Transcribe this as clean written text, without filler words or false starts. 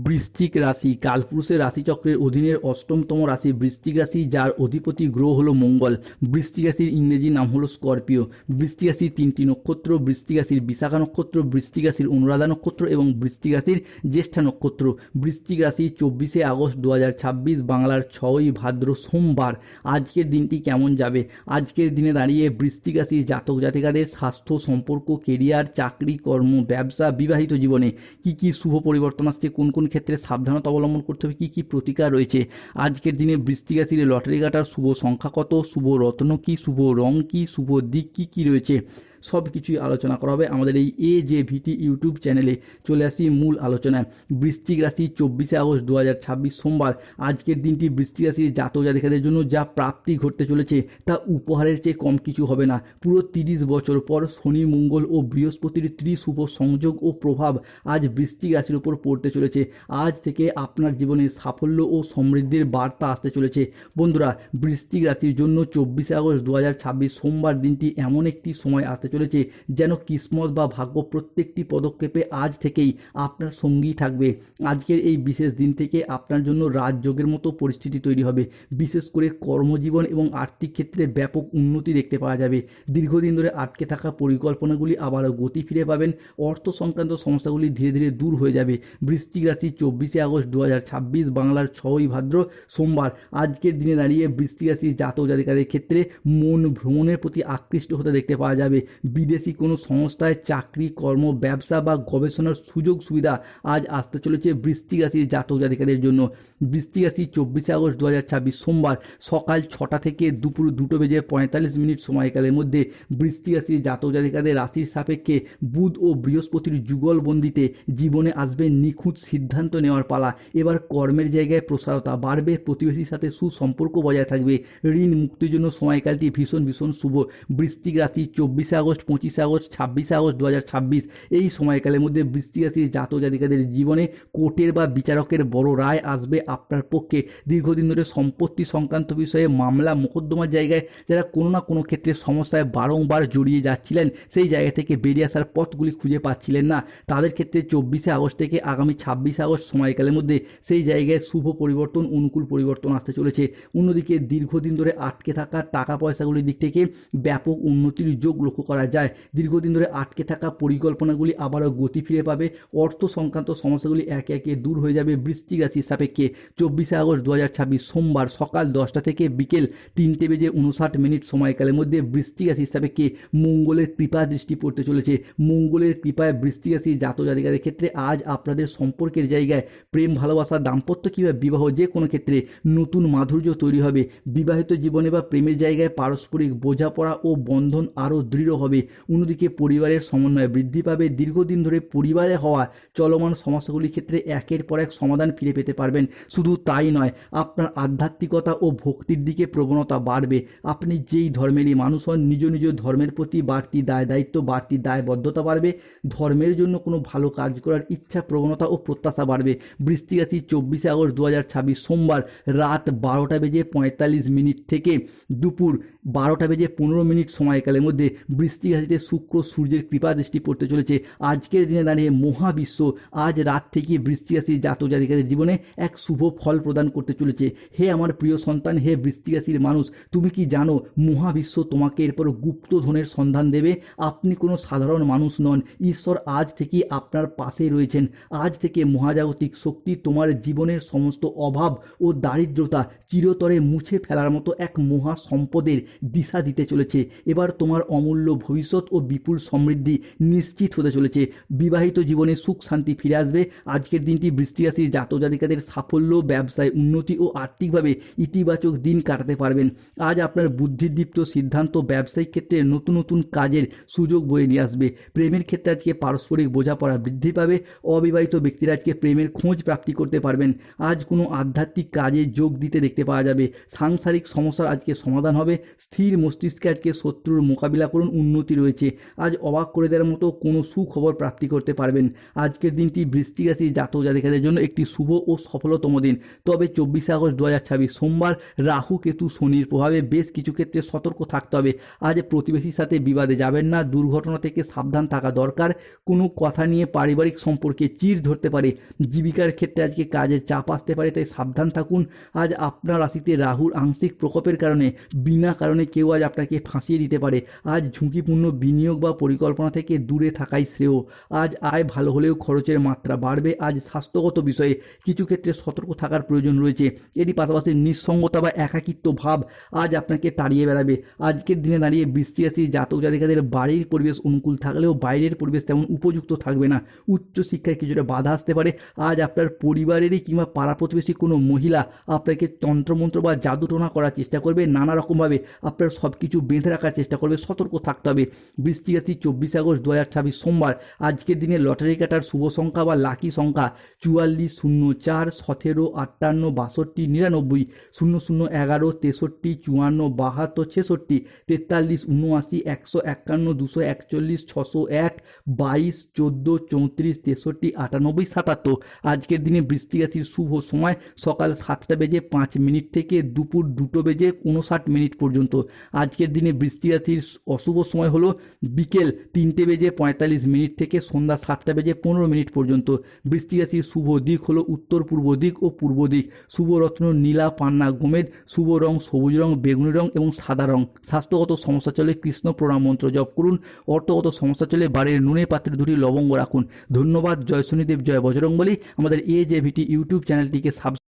বৃশ্চিক রাশি কালপুরুষের রাশিচক্রের অধীনের অষ্টমতম রাশি বৃশ্চিক রাশি, যার অধিপতি গ্রহ হলো মঙ্গল। বৃশ্চিক রাশির ইংরেজি নাম হলো স্করপিও। বৃশ্চিক রাশির তিনটি নক্ষত্র: বৃশ্চিক রাশির বিশাখা নক্ষত্র, বৃশ্চিক রাশির অনুরাধা নক্ষত্র এবং বৃশ্চিক রাশির জ্যেষ্ঠা নক্ষত্র। বৃশ্চিক রাশি 24শে আগস্ট 2026, বাংলার 6ই ভাদ্র সোমবার। আজকের দিনটি কেমন যাবে? আজকের দিনে দাঁড়িয়ে বৃশ্চিক রাশির জাতক জাতিকাদের স্বাস্থ্য, সম্পর্ক, কেরিয়ার, চাকরি, কর্ম, ব্যবসা, বিবাহিত জীবনে কি কি শুভ পরিবর্তন আসছে, কোন কোন ক্ষেত্রে সাবধানতা অবলম্বন করতে হবে, কি কি প্রতিকার রয়েছে। আজকের দিনে বৃশ্চিক রাশির লটারি কাটার শুভ সংখ্যা কত, শুভ রত্ন কি, শুভ রং কি, শুভ দিক কি কি রয়েছে, সব কিছুই আলোচনা করা হবে আমাদের এই AJVT ইউটিউব চ্যানেলে। চলে আসি মূল আলোচনায়। বৃশ্চিক রাশি 24শে আগস্ট 2026 সোমবার। আজকের দিনটি বৃশ্চিক রাশির জাতক জাতিকাদের জন্য যা প্রাপ্তি ঘটতে চলেছে তা উপহারের চেয়ে কম কিছু হবে না। পুরো 30 বছর পর শনি, মঙ্গল ও বৃহস্পতির ত্রিশুভ সংযোগ ও প্রভাব আজ বৃশ্চিক রাশির উপর পড়তে চলেছে। আজ থেকে আপনার জীবনে সাফল্য ও সমৃদ্ধির বার্তা আসতে চলেছে। বন্ধুরা, বৃশ্চিক রাশির জন্য 24শে আগস্ট 2026 সোমবার দিনটি এমন একটি সময় আসতে চলেছে যেন কিসমত বা ভাগ্য প্রত্যেকটি পদক্ষেপে আজ থেকেই আপনার সঙ্গী থাকবে। আজকের এই বিশেষ দিন থেকে আপনার জন্য রাজযোগের মতো পরিস্থিতি তৈরি হবে। বিশেষ করে কর্মজীবন এবং আর্থিক ক্ষেত্রে ব্যাপক উন্নতি দেখতে পাওয়া যাবে। দীর্ঘদিন ধরে আটকে থাকা পরিকল্পনাগুলি আবারও গতি ফিরে পাবেন। অর্থ সংক্রান্ত সমস্যাগুলি ধীরে ধীরে দূর হয়ে যাবে। বৃশ্চিক রাশি 24শে আগস্ট 2026, বাংলার 6ই ভাদ্র সোমবার। আজকের দিনে দাঁড়িয়ে বৃশ্চিক রাশির জাতক জাতিকাদের ক্ষেত্রে মন ভ্রমণের প্রতি আকৃষ্ট হতে দেখতে পাওয়া যাবে। বিদেশি কোনো সংস্থায় চাকরি, কর্ম, ব্যবসা বা গবেষণার সুযোগ সুবিধা আজ আসতে চলেছে বৃশ্চিক রাশির জাতক জাতিকাদের জন্য। বৃশ্চিক রাশি 24শে আগস্ট 2026 সোমবার সকাল 6টা থেকে দুপুর 2:45 সময়কালের মধ্যে বৃশ্চিক রাশির জাতক জাতিকাদের রাশির সাপেক্ষে বুধ ও বৃহস্পতির যুগলবন্দিতে জীবনে আসবে নিখুঁত সিদ্ধান্ত নেওয়ার পালা। এবার কর্মের জায়গায় প্রসারতা বাড়বে, প্রতিবেশীর সাথে সুসম্পর্ক বজায় থাকবে। ঋণ মুক্তির জন্য সময়কালটি ভীষণ ভীষণ শুভ। বৃশ্চিক রাশি 24শে আগস্ট, 25শে আগস্ট, 26শে আগস্ট 2026 এই সময়কালের মধ্যে বৃশ্চিক রাশির জাতক জাতিকাদের জীবনে কোর্টের বা বিচারকের বড় রায় আসবে আপনার পক্ষে। দীর্ঘদিন ধরে সম্পত্তি সংক্রান্ত বিষয়ে মামলা মোকদ্দমার জায়গায় যারা কোনো না কোনো ক্ষেত্রে সমস্যায় বারংবার জড়িয়ে যাচ্ছিলেন, সেই জায়গা থেকে বেরিয়ে আসার পথগুলি খুঁজে পাচ্ছিলেন না, তাদের ক্ষেত্রে 24শে আগস্ট থেকে আগামী 26শে আগস্ট সময়কালের মধ্যে সেই জায়গায় শুভ পরিবর্তন, অনুকূল পরিবর্তন আসতে চলেছে। অন্যদিকে দীর্ঘদিন ধরে আটকে থাকা টাকা পয়সাগুলির দিক থেকে ব্যাপক উন্নতির যোগ লক্ষ্য করা যায়। দীর্ঘদিন ধরে আটকে থাকা পরিকল্পনাগুলি আবারও গতি ফিরে পাবে। অর্থ সংক্রান্ত সমস্যাগুলি একে একে দূর হয়ে যাবে বৃশ্চিক রাশির সাপেক্ষে। 24শে আগস্ট 2026 সোমবার সকাল 10টা থেকে বিকেল 3:59 সময়কালের মধ্যে বৃশ্চিক রাশির সাপেক্ষে মঙ্গলের কৃপা দৃষ্টি পড়তে চলেছে। মঙ্গলের কৃপায় বৃশ্চিক রাশির জাতক জাতিকাদের ক্ষেত্রে আজ আপনাদের সম্পর্কের জায়গায় প্রেম, ভালোবাসা, দাম্পত্য কিংবা বিবাহ যে কোনো ক্ষেত্রে নতুন মাধুর্য তৈরি হবে। বিবাহিত জীবনে বা প্রেমের জায়গায় পারস্পরিক বোঝাপড়া ও বন্ধন আরও দৃঢ় হবে। অন্যদিকে পরিবারের সমন্বয় বৃদ্ধি পাবে। দীর্ঘদিন ধরে পরিবারে হওয়া চলমান সমস্যাগুলির ক্ষেত্রে একের পর এক সমাধান ফিরে পেতে পারবেন। শুধু তাই নয়, আপনার আধ্যাত্মিকতা ও ভক্তির দিকে প্রবণতা বাড়বে। আপনি যেই ধর্মেরই মানুষ হন, নিজ নিজ ধর্মের প্রতি বাড়তি দায় দায়িত্ব, বাড়তি দায়বদ্ধতা বাড়বে। ধর্মের জন্য কোনো ভালো কাজ করার ইচ্ছা, প্রবণতা ও প্রত্যাশা বাড়বে। বৃশ্চিক রাশি 24শে আগস্ট 2026 সোমবার রাত 12:45 থেকে দুপুর 12:15 সময়কালের মধ্যে বৃশ্চিক রাশিতে শুক্র সূর্যের কৃপা দৃষ্টি পড়তে চলেছে। আজকের দিনে দাঁড়িয়ে মহাবিশ্ব আজ রাত থেকে বৃশ্চিক রাশির জাতক জাতিকাদের জীবনে এক শুভ ফল প্রদান করতে চলেছে। হে আমার প্রিয় সন্তান, হে বৃশ্চিক রাশির মানুষ, তুমি কি জানো মহাবিশ্ব তোমাকে এরপর গুপ্তধনের সন্ধান দেবে? আপনি কোনো সাধারণ মানুষ নন। ঈশ্বর আজ থেকে আপনার পাশে রয়েছেন। আজ থেকে মহাজাগতিক শক্তি তোমার জীবনের সমস্ত অভাব ও দারিদ্রতা চিরতরে মুছে ফেলার মতো এক মহা সম্পদের দিশা দিতে চলেছে। এবার তোমার অমূল্য ভবিষ্যৎ ও বিপুল সমৃদ্ধি নিশ্চিত হতে চলেছে। বিবাহিত জীবনে সুখ শান্তি ফিরে আসবে। আজকের দিনটি বৃশ্চিক রাশির জাতক জাতিকাদের সাফল্য, ব্যবসায় উন্নতি ও আর্থিকভাবে ইতিবাচক দিন কাটাতে পারবেন। আজ আপনার বুদ্ধিদীপ্ত সিদ্ধান্ত ব্যবসায়িক ক্ষেত্রে নতুন নতুন কাজের সুযোগ বয়ে নিয়ে আসবে। প্রেমের ক্ষেত্রে আজকে পারস্পরিক বোঝাপড়া বৃদ্ধি পাবে। অবিবাহিত ব্যক্তিরা আজকে প্রেমের খোঁজ প্রাপ্তি করতে পারবেন। আজ কোনো আধ্যাত্মিক কাজে যোগ দিতে দেখতে পাওয়া যাবে। সাংসারিক সমস্যার আজকে সমাধান হবে। স্থির মস্তিষ্কে আজকে শত্রুর মোকাবিলা করুন, উন্নতি রয়েছে। আজ অবাক করে দেওয়ার মতো কোনো সুখবর প্রাপ্তি করতে পারবেন। আজকের দিনটি বৃশ্চিক রাশি জাতক জাতিকাদের জন্য একটি শুভ ও সফলতম দিন। তবে 24 আগস্ট 2026 সোমবার রাহু কেতু শনির প্রভাবে বেশ কিছু ক্ষেত্রে সতর্ক থাকতে হবে। আজ প্রতিবেশীর সাথে বিবাদে যাবেন না, দুর্ঘটনা থেকে সাবধান থাকা দরকার। কোনো কথা নিয়ে পারিবারিক সম্পর্কে চিড় ধরতে পারে। জীবিকার ক্ষেত্রে আজকে কাজের চাপ আসতে পারে, তাই সাবধান থাকুন। আজ আপনার রাশিতে রাহুর আংশিক প্রকোপের কারণে বিনা কারণে কেউ আজ আপনাকে ফাঁসিয়ে দিতে পারে। আজ ঝুঁকিপূর্ণ বিনিয়োগ বা পরিকল্পনা থেকে দূরে থাকাই শ্রেয়। আজ আয় ভালো হলেও খরচের মাত্রা বাড়বে। আজ স্বাস্থ্যগত বিষয়ে কিছু ক্ষেত্রে সতর্ক থাকার প্রয়োজন রয়েছে। এরই পাশাপাশি নিঃসঙ্গতা বা একাকিত্ব ভাব আজ আপনাকে তাড়িয়ে বেড়াবে। আজকের দিনে দাঁড়িয়ে বৃশ্চিক রাশির জাতক জাতিকাদের বাড়ির পরিবেশ অনুকূল থাকলেও বাইরের পরিবেশ তেমন উপযুক্ত থাকবে না। উচ্চশিক্ষায় কিছুটা বাধা আসতে পারে। আজ আপনার পরিবারেরই কিংবা পাড়া প্রতিবেশী কোনো মহিলা আপনাকে তন্ত্রমন্ত্র বা জাদুটোনা করার চেষ্টা করবে, নানা রকমভাবে আপনার সব কিছু বেঁধে রাখার চেষ্টা করবে। সতর্ক থাকতে হবে। বৃশ্চিক রাশি 24 আগস্ট 2026 সোমবার আজকের দিনে লটারি কাটার শুভ সংখ্যা বা লাকি সংখ্যা 44, 04, 17, 58, 62, 99, 00, 11, 63, 54, 72, 66, 43, 79, 151, 241, 601, 22, 14, 34, 63, 98, 77। আজকের দিনে বৃশ্চিক রাশির শুভ সময় সকাল 7:05 থেকে দুপুর 2:59 পর্যন্ত। আজকের দিনে বৃশ্চিক রাশির অশুভ সময় হলো বিকেল 3:45 থেকে সন্ধ্যা 7:15 পর্যন্ত। বৃশ্চিক রাশির শুভ দিক হলো উত্তর পূর্ব দিক ও পূর্ব দিক। শুভ রত্ন নীলা, পান্না, গোমেদ। শুভ রং সবুজ রং, বেগুনি রং এবং সাদা রং। স্বাস্থ্যগত সমস্যা চলে কৃষ্ণ প্রণাম মন্ত্র জপ করুন। অর্থগত সমস্যা চলে বাড়ির নুনের পাত্রে 2টি লবঙ্গ রাখুন। ধন্যবাদ। জয় শনিদেব, জয় বজরংবলী। আমাদের AJVT ইউটিউব চ্যানেলটিকে